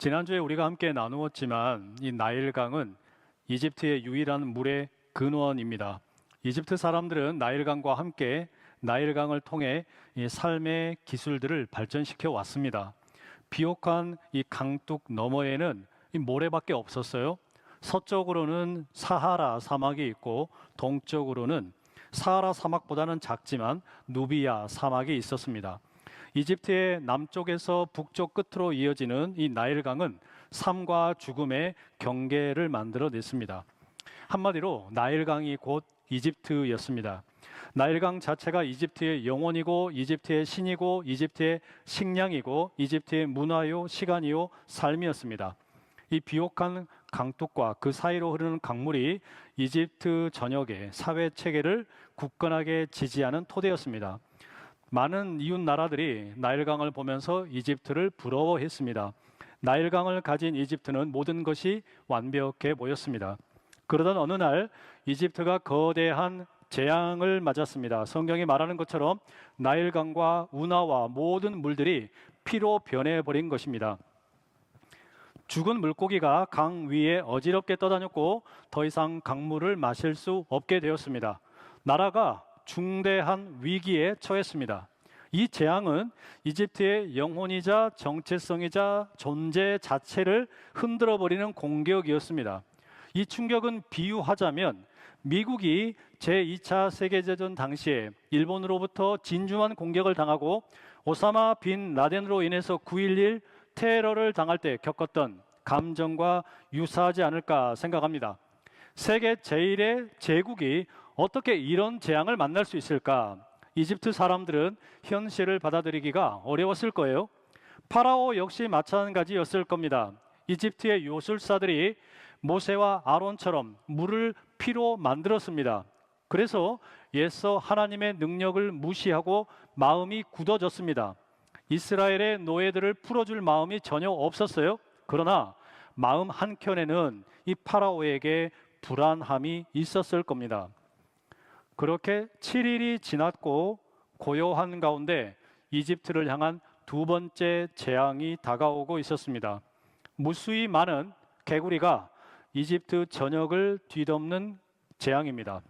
지난주에 우리가 함께 나누었지만 이 나일강은 이집트의 유일한 물의 근원입니다. 이집트 사람들은 나일강과 함께 나일강을 통해 이 삶의 기술들을 발전시켜 왔습니다. 비옥한 이 강둑 너머에는 이 모래밖에 없었어요. 서쪽으로는 사하라 사막이 있고 동쪽으로는 사하라 사막보다는 작지만 누비아 사막이 있었습니다. 이집트의 남쪽에서 북쪽 끝으로 이어지는 이 나일강은 삶과 죽음의 경계를 만들어냈습니다. 한마디로 나일강이 곧 이집트였습니다. 나일강 자체가 이집트의 영혼이고 이집트의 신이고 이집트의 식량이고 이집트의 문화요 시간이요 삶이었습니다. 이 비옥한 강둑과 그 사이로 흐르는 강물이 이집트 전역의 사회 체계를 굳건하게 지지하는 토대였습니다. 많은 이웃 나라들이 나일강을 보면서 이집트를 부러워했습니다. 나일강을 가진 이집트는 모든 것이 완벽해 보였습니다. 그러던 어느 날 이집트가 거대한 재앙을 맞았습니다. 성경이 말하는 것처럼 나일강과 운하와 모든 물들이 피로 변해버린 것입니다. 죽은 물고기가 강 위에 어지럽게 떠다녔고 더 이상 강물을 마실 수 없게 되었습니다. 나라가 중대한 위기에 처했습니다. 이 재앙은 이집트의 영혼이자 정체성이자 존재 자체를 흔들어버리는 공격이었습니다. 이 충격은 비유하자면 미국이 제2차 세계대전 당시에 일본으로부터 진중한 공격을 당하고 오사마 빈 라덴으로 인해서 9.11 테러를 당할 때 겪었던 감정과 유사하지 않을까 생각합니다. 세계 제1의 제국이 어떻게 이런 재앙을 만날 수 있을까? 이집트 사람들은 현실을 받아들이기가 어려웠을 거예요. 파라오 역시 마찬가지였을 겁니다. 이집트의 요술사들이 모세와 아론처럼 물을 피로 만들었습니다. 그래서 옛서 하나님의 능력을 무시하고 마음이 굳어졌습니다. 이스라엘의 노예들을 풀어줄 마음이 전혀 없었어요. 그러나 마음 한켠에는 이 파라오에게 불안함이 있었을 겁니다. 그렇게 7일이 지났고 고요한 가운데 이집트를 향한 두 번째 재앙이 다가오고 있었습니다. 무수히 많은 개구리가 이집트 전역을 뒤덮는 재앙입니다.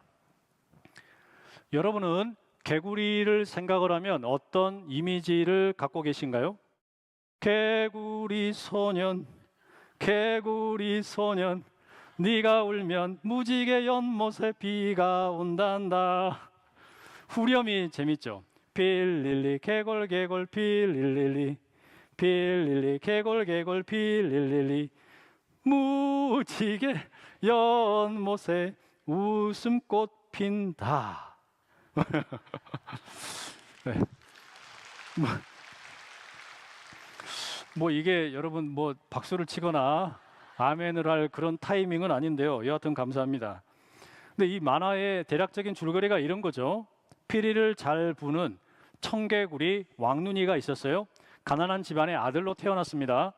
여러분은 개구리를 생각을 하면 어떤 이미지를 갖고 계신가요? 개구리 소년, 개구리 소년, 네가 울면 무지개 연못에 비가 온단다. 후렴이 재밌죠? 필릴리 개골 개골 필릴리 필릴리 개골 개골 필릴리 무지개 연못에 웃음꽃 핀다. 네. 뭐 이게 여러분 뭐 박수를 치거나 아멘을 할 그런 타이밍은 아닌데요. 여하튼 감사합니다. 근데 이 만화의 대략적인 줄거리가 이런 거죠. 피리를 잘 부는 청개구리 왕눈이가 있었어요. 가난한 집안의 아들로 태어났습니다.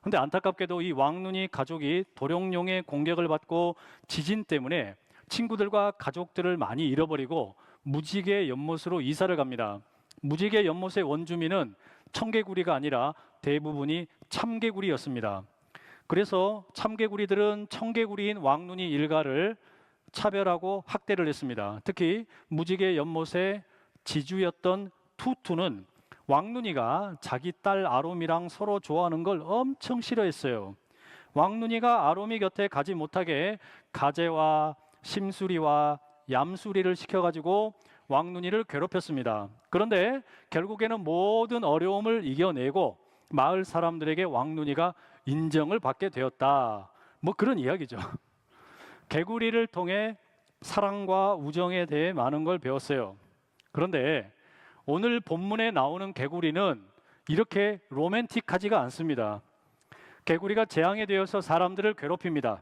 근데 안타깝게도 이 왕눈이 가족이 도룡뇽의 공격을 받고 지진 때문에 친구들과 가족들을 많이 잃어버리고 무지개 연못으로 이사를 갑니다. 무지개 연못의 원주민은 청개구리가 아니라 대부분이 참개구리였습니다. 그래서 참개구리들은 청개구리인 왕눈이 일가를 차별하고 학대를 했습니다. 특히 무지개 연못의 지주였던 투투는 왕눈이가 자기 딸 아롬이랑 서로 좋아하는 걸 엄청 싫어했어요. 왕눈이가 아롬이 곁에 가지 못하게 가재와 심수리와 얌수리를 시켜가지고 왕눈이를 괴롭혔습니다. 그런데 결국에는 모든 어려움을 이겨내고 마을 사람들에게 왕눈이가 인정을 받게 되었다. 뭐 그런 이야기죠. 개구리를 통해 사랑과 우정에 대해 많은 걸 배웠어요. 그런데 오늘 본문에 나오는 개구리는 이렇게 로맨틱하지가 않습니다. 개구리가 재앙에 되어서 사람들을 괴롭힙니다.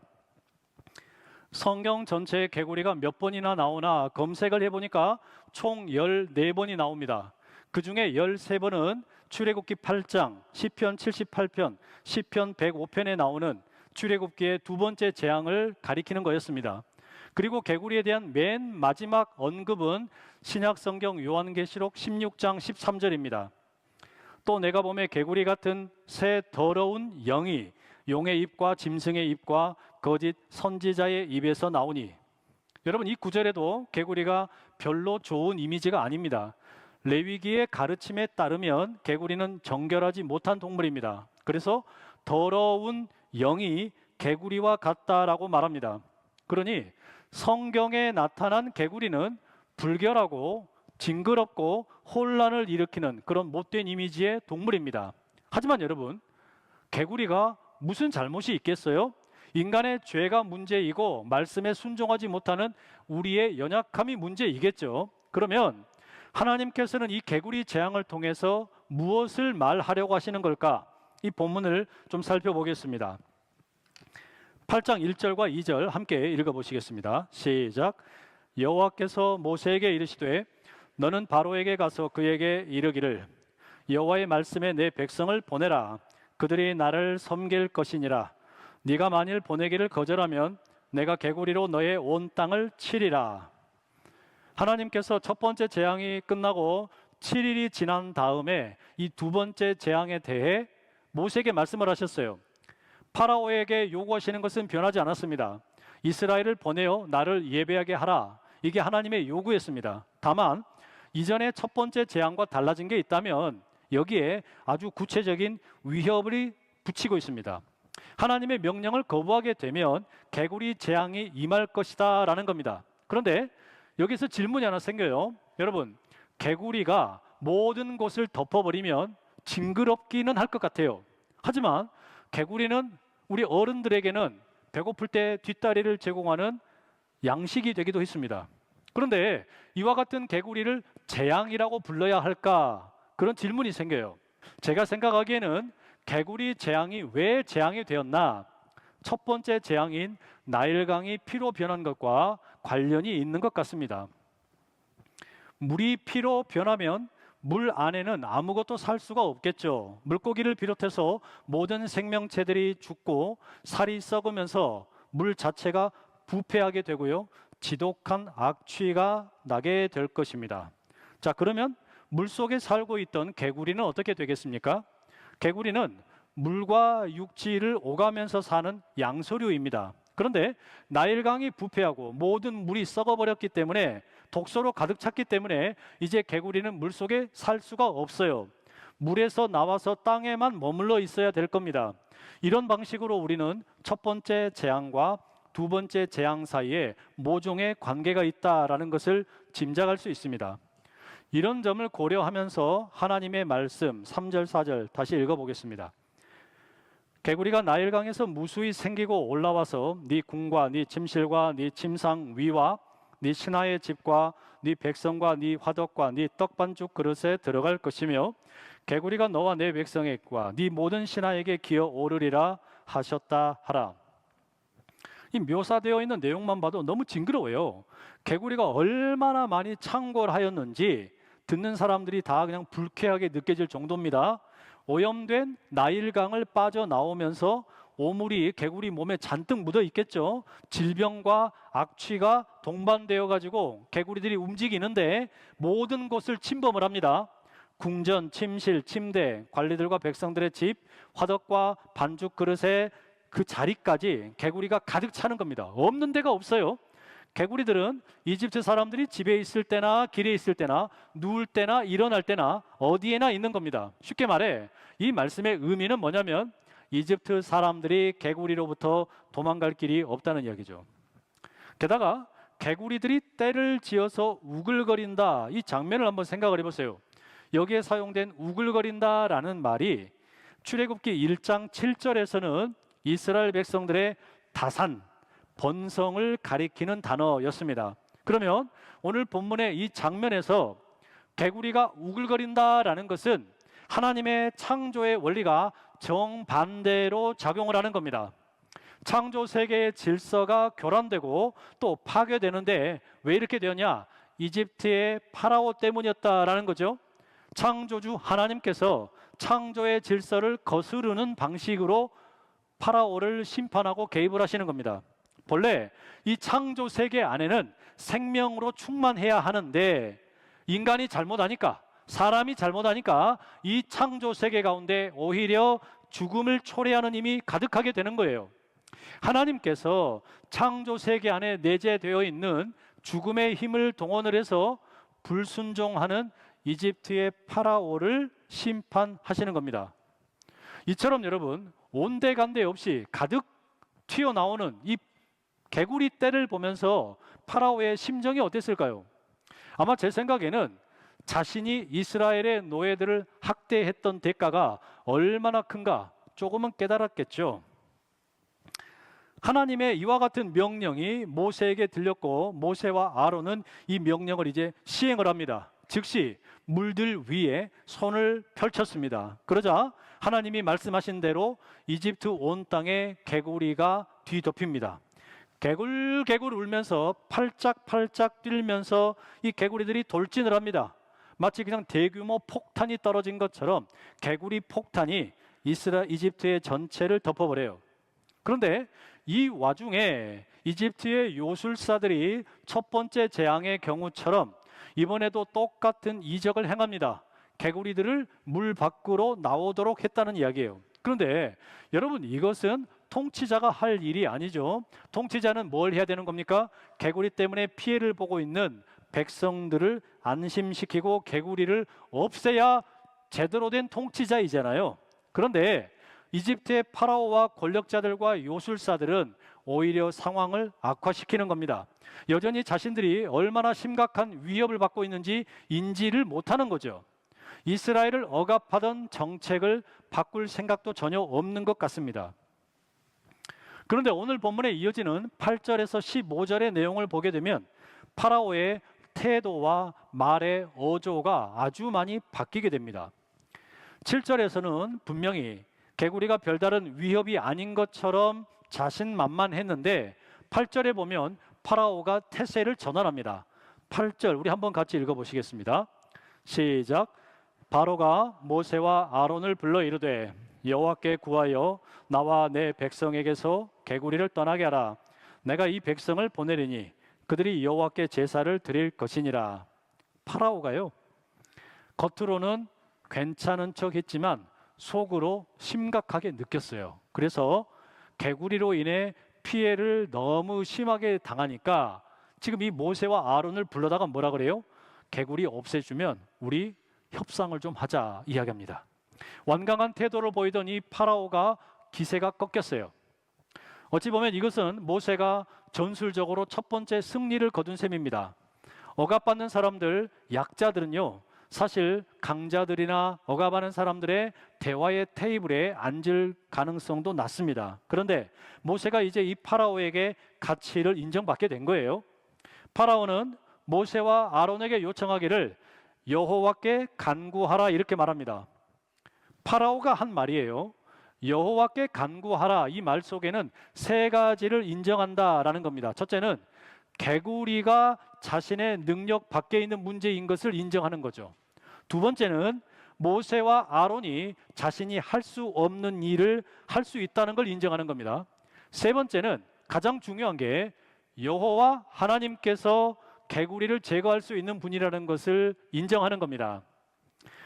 성경 전체에 개구리가 몇 번이나 나오나 검색을 해보니까 총 14번이 나옵니다. 그 중에 13번은 출애굽기 8장, 시편 78편, 시편 105편에 나오는 출애굽기의 두 번째 재앙을 가리키는 거였습니다. 그리고 개구리에 대한 맨 마지막 언급은 신약성경 요한계시록 16장 13절입니다. 또 내가 보매 개구리 같은 새 더러운 영이 용의 입과 짐승의 입과 거짓 선지자의 입에서 나오니. 여러분, 이 구절에도 개구리가 별로 좋은 이미지가 아닙니다. 레위기의 가르침에 따르면 개구리는 정결하지 못한 동물입니다. 그래서 더러운 영이 개구리와 같다라고 말합니다. 그러니 성경에 나타난 개구리는 불결하고 징그럽고 혼란을 일으키는 그런 못된 이미지의 동물입니다. 하지만 여러분, 개구리가 무슨 잘못이 있겠어요? 인간의 죄가 문제이고 말씀에 순종하지 못하는 우리의 연약함이 문제이겠죠. 그러면 하나님께서는 이 개구리 재앙을 통해서 무엇을 말하려고 하시는 걸까? 이 본문을 좀 살펴보겠습니다. 8장 1절과 2절 함께 읽어보시겠습니다. 시작. 여호와께서 모세에게 이르시되 너는 바로에게 가서 그에게 이르기를 여호와의 말씀에 내 백성을 보내라. 그들이 나를 섬길 것이니라. 네가 만일 보내기를 거절하면 내가 개구리로 너의 온 땅을 치리라. 하나님께서 첫 번째 재앙이 끝나고 7일이 지난 다음에 이 두 번째 재앙에 대해 모세에게 말씀을 하셨어요. 파라오에게 요구하시는 것은 변하지 않았습니다. 이스라엘을 보내어 나를 예배하게 하라. 이게 하나님의 요구였습니다. 다만 이전에 첫 번째 재앙과 달라진 게 있다면 여기에 아주 구체적인 위협을 붙이고 있습니다. 하나님의 명령을 거부하게 되면 개구리 재앙이 임할 것이다 라는 겁니다. 그런데 여기서 질문이 하나 생겨요. 여러분, 개구리가 모든 곳을 덮어버리면 징그럽기는 할 것 같아요. 하지만 개구리는 우리 어른들에게는 배고플 때 뒷다리를 제공하는 양식이 되기도 했습니다. 그런데 이와 같은 개구리를 재앙이라고 불러야 할까? 그런 질문이 생겨요. 제가 생각하기에는 개구리 재앙이 왜 재앙이 되었나? 첫 번째 재앙인 나일강이 피로 변한 것과 관련이 있는 것 같습니다. 물이 피로 변하면 물 안에는 아무것도 살 수가 없겠죠. 물고기를 비롯해서 모든 생명체들이 죽고 살이 썩으면서 물 자체가 부패하게 되고요. 지독한 악취가 나게 될 것입니다. 자, 그러면 물속에 살고 있던 개구리는 어떻게 되겠습니까? 개구리는 물과 육지를 오가면서 사는 양서류입니다. 그런데 나일강이 부패하고 모든 물이 썩어버렸기 때문에 독소로 가득 찼기 때문에 이제 개구리는 물속에 살 수가 없어요. 물에서 나와서 땅에만 머물러 있어야 될 겁니다. 이런 방식으로 우리는 첫 번째 재앙과 두 번째 재앙 사이에 모종의 관계가 있다라는 것을 짐작할 수 있습니다. 이런 점을 고려하면서 하나님의 말씀 3절 4절 다시 읽어보겠습니다. 개구리가 나일강에서 무수히 생기고 올라와서 네 궁과 네 침실과 네 침상 위와 네 신하의 집과 네 백성과 네 화덕과 네 떡반죽 그릇에 들어갈 것이며 개구리가 너와 내 백성에게와 네 모든 신하에게 기어 오르리라 하셨다 하라. 이 묘사되어 있는 내용만 봐도 너무 징그러워요. 개구리가 얼마나 많이 창궐하였는지 듣는 사람들이 다 그냥 불쾌하게 느껴질 정도입니다. 오염된 나일강을 빠져나오면서 오물이 개구리 몸에 잔뜩 묻어 있겠죠. 질병과 악취가 동반되어 가지고 개구리들이 움직이는데 모든 곳을 침범을 합니다. 궁전, 침실, 침대, 관리들과 백성들의 집, 화덕과 반죽 그릇의 그 자리까지 개구리가 가득 차는 겁니다. 없는 데가 없어요. 개구리들은 이집트 사람들이 집에 있을 때나 길에 있을 때나 누울 때나 일어날 때나 어디에나 있는 겁니다. 쉽게 말해 이 말씀의 의미는 뭐냐면 이집트 사람들이 개구리로부터 도망갈 길이 없다는 이야기죠. 게다가 개구리들이 떼를 지어서 우글거린다, 이 장면을 한번 생각을 해보세요. 여기에 사용된 우글거린다라는 말이 출애굽기 1장 7절에서는 이스라엘 백성들의 다산, 번성을 가리키는 단어였습니다. 그러면 오늘 본문의 이 장면에서 개구리가 우글거린다라는 것은 하나님의 창조의 원리가 정반대로 작용을 하는 겁니다. 창조 세계의 질서가 교란되고 또 파괴되는데 왜 이렇게 되었냐? 이집트의 파라오 때문이었다라는 거죠. 창조주 하나님께서 창조의 질서를 거스르는 방식으로 파라오를 심판하고 개입을 하시는 겁니다. 본래 이 창조 세계 안에는 생명으로 충만해야 하는데 인간이 잘못하니까 사람이 잘못하니까 이 창조 세계 가운데 오히려 죽음을 초래하는 힘이 가득하게 되는 거예요. 하나님께서 창조 세계 안에 내재되어 있는 죽음의 힘을 동원을 해서 불순종하는 이집트의 파라오를 심판하시는 겁니다. 이처럼 여러분, 온데간데 없이 가득 튀어나오는 이 개구리 떼를 보면서 파라오의 심정이 어땠을까요? 아마 제 생각에는 자신이 이스라엘의 노예들을 학대했던 대가가 얼마나 큰가 조금은 깨달았겠죠. 하나님의 이와 같은 명령이 모세에게 들렸고 모세와 아론은 이 명령을 이제 시행을 합니다. 즉시 물들 위에 손을 펼쳤습니다. 그러자 하나님이 말씀하신 대로 이집트 온 땅에 개구리가 뒤덮입니다. 개굴개굴 울면서 팔짝팔짝 뛰면서 이 개구리들이 돌진을 합니다. 마치 그냥 대규모 폭탄이 떨어진 것처럼 개구리 폭탄이 이집트의 전체를 덮어버려요. 그런데 이 와중에 이집트의 요술사들이 첫 번째 재앙의 경우처럼 이번에도 똑같은 이적을 행합니다. 개구리들을 물 밖으로 나오도록 했다는 이야기예요. 그런데 여러분, 이것은 통치자가 할 일이 아니죠. 통치자는 뭘 해야 되는 겁니까? 개구리 때문에 피해를 보고 있는 백성들을 안심시키고 개구리를 없애야 제대로 된 통치자이잖아요. 그런데 이집트의 파라오와 권력자들과 요술사들은 오히려 상황을 악화시키는 겁니다. 여전히 자신들이 얼마나 심각한 위협을 받고 있는지 인지를 못하는 거죠. 이스라엘을 억압하던 정책을 바꿀 생각도 전혀 없는 것 같습니다. 그런데 오늘 본문에 이어지는 8절에서 15절의 내용을 보게 되면 파라오의 태도와 말의 어조가 아주 많이 바뀌게 됩니다. 7절에서는 분명히 개구리가 별다른 위협이 아닌 것처럼 자신만만했는데 8절에 보면 파라오가 태세를 전환합니다. 8절 우리 한번 같이 읽어보시겠습니다. 시작. 바로가 모세와 아론을 불러 이르되 여호와께 구하여 나와 내 백성에게서 개구리를 떠나게 하라. 내가 이 백성을 보내리니 그들이 여호와께 제사를 드릴 것이니라. 파라오가요, 겉으로는 괜찮은 척 했지만 속으로 심각하게 느꼈어요. 그래서 개구리로 인해 피해를 너무 심하게 당하니까 지금 이 모세와 아론을 불러다가 뭐라 그래요? 개구리 없애주면 우리 협상을 좀 하자 이야기합니다. 완강한 태도를 보이던 이 파라오가 기세가 꺾였어요. 어찌 보면 이것은 모세가 전술적으로 첫 번째 승리를 거둔 셈입니다. 억압받는 사람들, 약자들은요, 사실 강자들이나 억압하는 사람들의 대화의 테이블에 앉을 가능성도 낮습니다. 그런데 모세가 이제 이 파라오에게 가치를 인정받게 된 거예요. 파라오는 모세와 아론에게 요청하기를 여호와께 간구하라 이렇게 말합니다. 파라오가 한 말이에요. 여호와께 간구하라, 이 말 속에는 세 가지를 인정한다라는 겁니다. 첫째는 개구리가 자신의 능력 밖에 있는 문제인 것을 인정하는 거죠. 두 번째는 모세와 아론이 자신이 할 수 없는 일을 할 수 있다는 걸 인정하는 겁니다. 세 번째는 가장 중요한 게 여호와 하나님께서 개구리를 제거할 수 있는 분이라는 것을 인정하는 겁니다.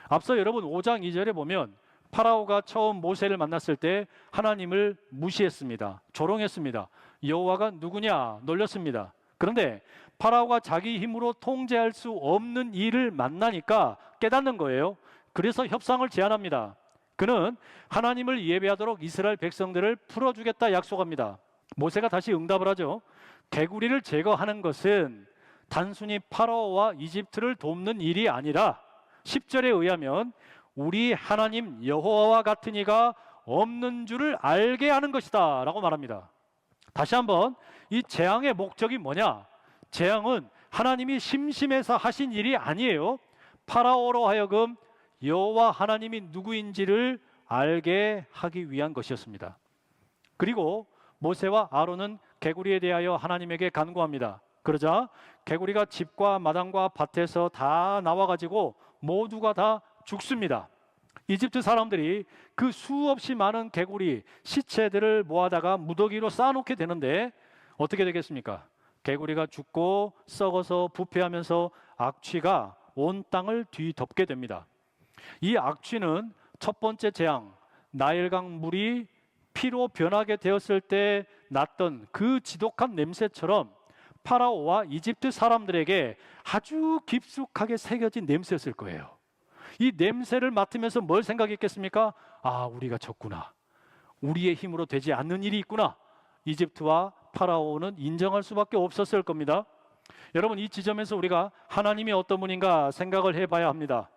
앞서 여러분 5장 2절에 보면 파라오가 처음 모세를 만났을 때 하나님을 무시했습니다. 조롱했습니다. 여호와가 누구냐 놀렸습니다. 그런데 파라오가 자기 힘으로 통제할 수 없는 일을 만나니까 깨닫는 거예요. 그래서 협상을 제안합니다. 그는 하나님을 예배하도록 이스라엘 백성들을 풀어주겠다 약속합니다. 모세가 다시 응답을 하죠. 개구리를 제거하는 것은 단순히 파라오와 이집트를 돕는 일이 아니라 10절에 의하면 우리 하나님 여호와와 같은 이가 없는 줄을 알게 하는 것이다 라고 말합니다. 다시 한번 이 재앙의 목적이 뭐냐? 재앙은 하나님이 심심해서 하신 일이 아니에요. 파라오로 하여금 여호와 하나님이 누구인지를 알게 하기 위한 것이었습니다. 그리고 모세와 아론은 개구리에 대하여 하나님에게 간구합니다. 그러자 개구리가 집과 마당과 밭에서 다 나와가지고 모두가 다 죽습니다. 이집트 사람들이 그 수없이 많은 개구리 시체들을 모아다가 무더기로 쌓아놓게 되는데 어떻게 되겠습니까? 개구리가 죽고 썩어서 부패하면서 악취가 온 땅을 뒤덮게 됩니다. 이 악취는 첫 번째 재앙, 나일강 물이 피로 변하게 되었을 때 났던 그 지독한 냄새처럼 파라오와 이집트 사람들에게 아주 깊숙하게 새겨진 냄새였을 거예요. 이 냄새를 맡으면서 뭘 생각했겠습니까? 아, 우리가 졌구나. 우리의 힘으로 되지 않는 일이 있구나. 이집트와 파라오는 인정할 수밖에 없었을 겁니다. 여러분, 이 지점에서 우리가 하나님이 어떤 분인가 생각을 해봐야 합니다.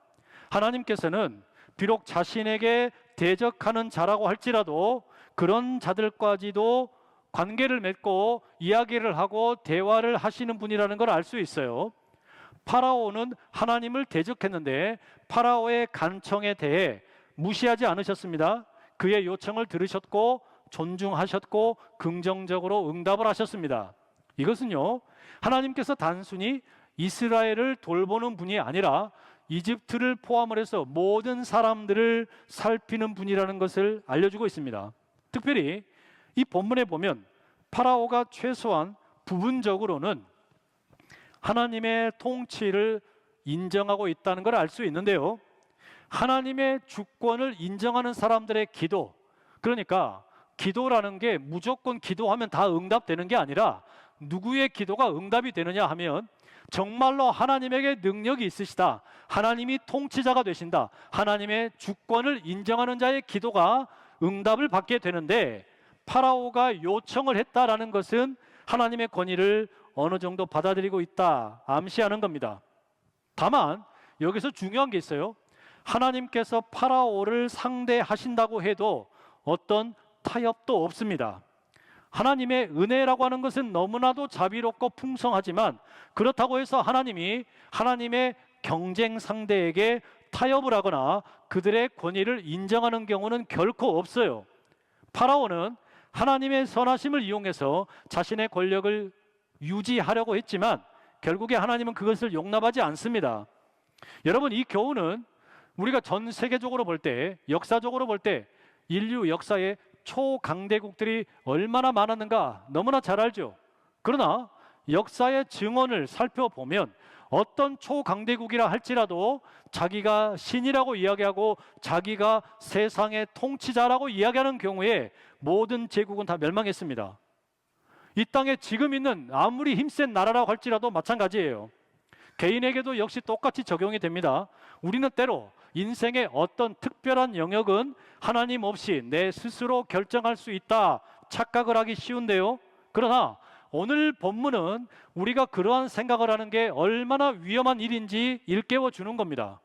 하나님께서는 비록 자신에게 대적하는 자라고 할지라도 그런 자들까지도 관계를 맺고 이야기를 하고 대화를 하시는 분이라는 걸 알 수 있어요. 파라오는 하나님을 대적했는데 파라오의 간청에 대해 무시하지 않으셨습니다. 그의 요청을 들으셨고 존중하셨고 긍정적으로 응답을 하셨습니다. 이것은요, 하나님께서 단순히 이스라엘을 돌보는 분이 아니라 이집트를 포함을 해서 모든 사람들을 살피는 분이라는 것을 알려주고 있습니다. 특별히 이 본문에 보면 파라오가 최소한 부분적으로는 하나님의 통치를 인정하고 있다는 걸 알 수 있는데요, 하나님의 주권을 인정하는 사람들의 기도, 그러니까 기도라는 게 무조건 기도하면 다 응답되는 게 아니라 누구의 기도가 응답이 되느냐 하면 정말로 하나님에게 능력이 있으시다, 하나님이 통치자가 되신다, 하나님의 주권을 인정하는 자의 기도가 응답을 받게 되는데, 파라오가 요청을 했다라는 것은 하나님의 권위를 어느 정도 받아들이고 있다 암시하는 겁니다. 다만 여기서 중요한 게 있어요. 하나님께서 파라오를 상대하신다고 해도 어떤 타협도 없습니다. 하나님의 은혜라고 하는 것은 너무나도 자비롭고 풍성하지만 그렇다고 해서 하나님이 하나님의 경쟁 상대에게 타협을 하거나 그들의 권위를 인정하는 경우는 결코 없어요. 파라오는 하나님의 선하심을 이용해서 자신의 권력을 유지하려고 했지만 결국에 하나님은 그것을 용납하지 않습니다. 여러분, 이 교훈은 우리가 전 세계적으로 볼 때, 역사적으로 볼 때 인류 역사에 초강대국들이 얼마나 많았는가 너무나 잘 알죠. 그러나 역사의 증언을 살펴보면 어떤 초강대국이라 할지라도 자기가 신이라고 이야기하고 자기가 세상의 통치자라고 이야기하는 경우에 모든 제국은 다 멸망했습니다. 이 땅에 지금 있는 아무리 힘센 나라라고 할지라도 마찬가지예요. 개인에게도 역시 똑같이 적용이 됩니다. 우리는 때로 인생의 어떤 특별한 영역은 하나님 없이 내 스스로 결정할 수 있다 착각을 하기 쉬운데요, 그러나 오늘 본문은 우리가 그러한 생각을 하는 게 얼마나 위험한 일인지 일깨워 주는 겁니다.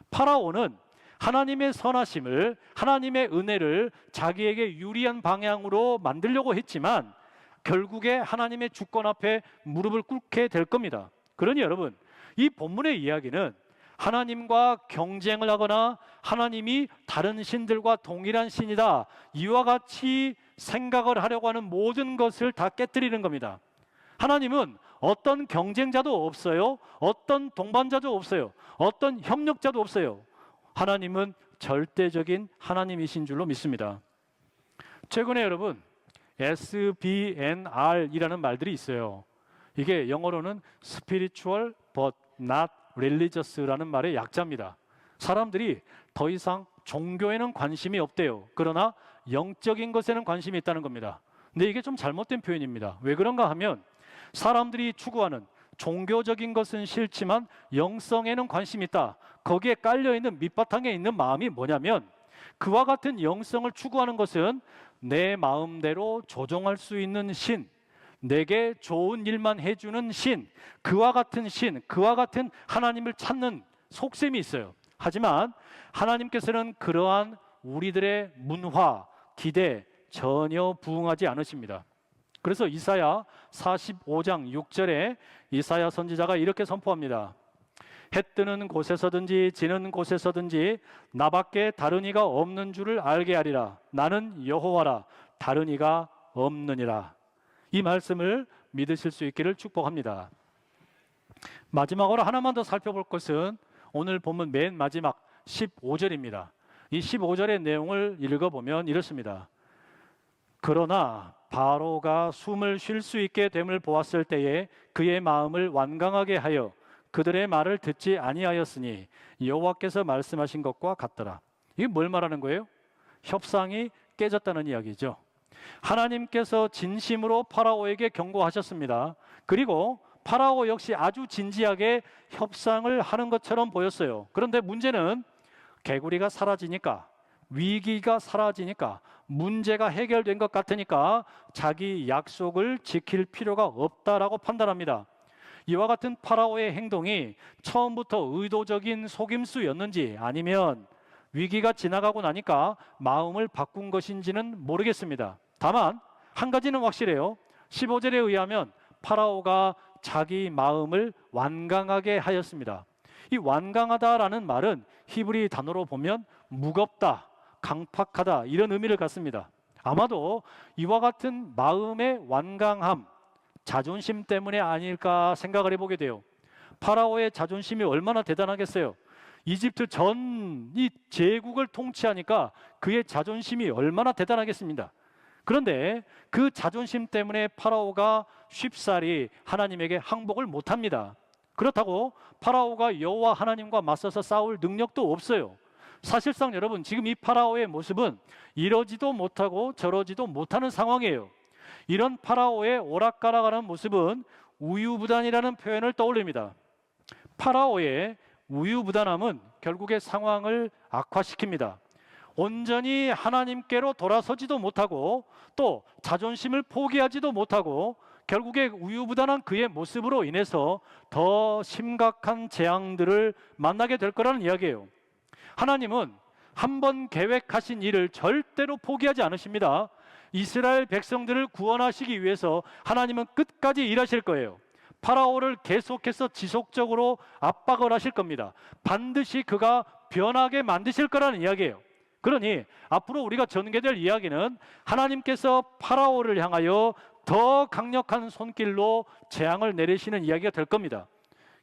파라오는 하나님의 선하심을, 하나님의 은혜를 자기에게 유리한 방향으로 만들려고 했지만 결국에 하나님의 주권 앞에 무릎을 꿇게 될 겁니다. 그러니 여러분, 이 본문의 이야기는 하나님과 경쟁을 하거나 하나님이 다른 신들과 동일한 신이다, 이와 같이 생각을 하려고 하는 모든 것을 다 깨뜨리는 겁니다. 하나님은 어떤 경쟁자도 없어요. 어떤 동반자도 없어요. 어떤 협력자도 없어요. 하나님은 절대적인 하나님이신 줄로 믿습니다. 최근에 여러분, SBNR이라는 말들이 있어요. 이게 영어로는 Spiritual but not Religious라는 말의 약자입니다. 사람들이 더 이상 종교에는 관심이 없대요. 그러나 영적인 것에는 관심이 있다는 겁니다. 근데 이게 좀 잘못된 표현입니다. 왜 그런가 하면 사람들이 추구하는 종교적인 것은 싫지만 영성에는 관심이 있다, 거기에 깔려있는 밑바탕에 있는 마음이 뭐냐면 그와 같은 영성을 추구하는 것은 내 마음대로 조종할 수 있는 신, 내게 좋은 일만 해주는 신, 그와 같은 신, 그와 같은 하나님을 찾는 속셈이 있어요. 하지만 하나님께서는 그러한 우리들의 문화, 기대 전혀 부응하지 않으십니다. 그래서 이사야 45장 6절에 이사야 선지자가 이렇게 선포합니다. 해 뜨는 곳에서든지 지는 곳에서든지 나밖에 다른 이가 없는 줄을 알게 하리라. 나는 여호와라, 다른 이가 없느니라. 이 말씀을 믿으실 수 있기를 축복합니다. 마지막으로 하나만 더 살펴볼 것은 오늘 본문 맨 마지막 15절입니다. 이 15절의 내용을 읽어보면 이렇습니다. 그러나 바로가 숨을 쉴 수 있게 됨을 보았을 때에 그의 마음을 완강하게 하여 그들의 말을 듣지 아니하였으니 여호와께서 말씀하신 것과 같더라. 이게 뭘 말하는 거예요? 협상이 깨졌다는 이야기죠. 하나님께서 진심으로 파라오에게 경고하셨습니다. 그리고 파라오 역시 아주 진지하게 협상을 하는 것처럼 보였어요. 그런데 문제는 개구리가 사라지니까, 위기가 사라지니까, 문제가 해결된 것 같으니까 자기 약속을 지킬 필요가 없다라고 판단합니다. 이와 같은 파라오의 행동이 처음부터 의도적인 속임수였는지 아니면 위기가 지나가고 나니까 마음을 바꾼 것인지는 모르겠습니다. 다만 한 가지는 확실해요. 15절에 의하면 파라오가 자기 마음을 완강하게 하였습니다. 이 완강하다라는 말은 히브리 단어로 보면 무겁다, 강팍하다 이런 의미를 갖습니다. 아마도 이와 같은 마음의 완강함, 자존심 때문에 아닐까 생각을 해보게 돼요. 파라오의 자존심이 얼마나 대단하겠어요. 이집트 전 이 제국을 통치하니까 그의 자존심이 얼마나 대단하겠습니다. 그런데 그 자존심 때문에 파라오가 쉽사리 하나님에게 항복을 못합니다. 그렇다고 파라오가 여호와 하나님과 맞서서 싸울 능력도 없어요. 사실상 여러분, 지금 이 파라오의 모습은 이러지도 못하고 저러지도 못하는 상황이에요. 이런 파라오의 오락가락하는 모습은 우유부단이라는 표현을 떠올립니다. 파라오의 우유부단함은 결국에 상황을 악화시킵니다. 온전히 하나님께로 돌아서지도 못하고 또 자존심을 포기하지도 못하고 결국에 우유부단한 그의 모습으로 인해서 더 심각한 재앙들을 만나게 될 거라는 이야기예요. 하나님은 한번 계획하신 일을 절대로 포기하지 않으십니다. 이스라엘 백성들을 구원하시기 위해서 하나님은 끝까지 일하실 거예요. 파라오를 계속해서 지속적으로 압박을 하실 겁니다. 반드시 그가 변하게 만드실 거라는 이야기예요. 그러니 앞으로 우리가 전개될 이야기는 하나님께서 파라오를 향하여 더 강력한 손길로 재앙을 내리시는 이야기가 될 겁니다.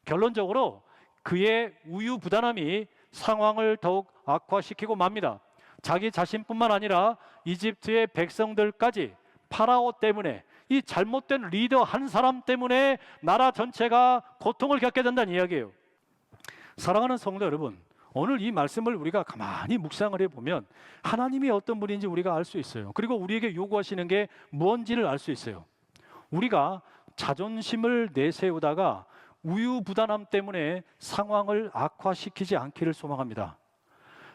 결론적으로 그의 우유부단함이 상황을 더욱 악화시키고 맙니다. 자기 자신뿐만 아니라 이집트의 백성들까지 파라오 때문에, 이 잘못된 리더 한 사람 때문에 나라 전체가 고통을 겪게 된다는 이야기예요. 사랑하는 성도 여러분, 오늘 이 말씀을 우리가 가만히 묵상을 해보면 하나님이 어떤 분인지 우리가 알 수 있어요. 그리고 우리에게 요구하시는 게 뭔지를 알 수 있어요. 우리가 자존심을 내세우다가 우유부단함 때문에 상황을 악화시키지 않기를 소망합니다.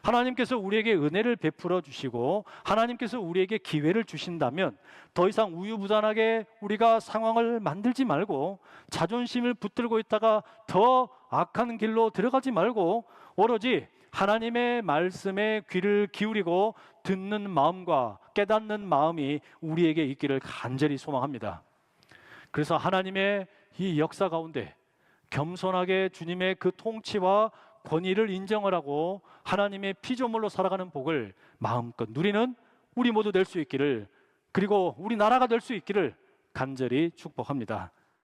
하나님께서 우리에게 은혜를 베풀어 주시고 하나님께서 우리에게 기회를 주신다면 더 이상 우유부단하게 우리가 상황을 만들지 말고 자존심을 붙들고 있다가 더 악한 길로 들어가지 말고 오로지 하나님의 말씀에 귀를 기울이고 듣는 마음과 깨닫는 마음이 우리에게 있기를 간절히 소망합니다. 그래서 하나님의 이 역사 가운데 겸손하게 주님의 그 통치와 권위를 인정을 하고 하나님의 피조물로 살아가는 복을 마음껏 누리는 우리 모두 될 수 있기를, 그리고 우리 나라가 될 수 있기를 간절히 축복합니다.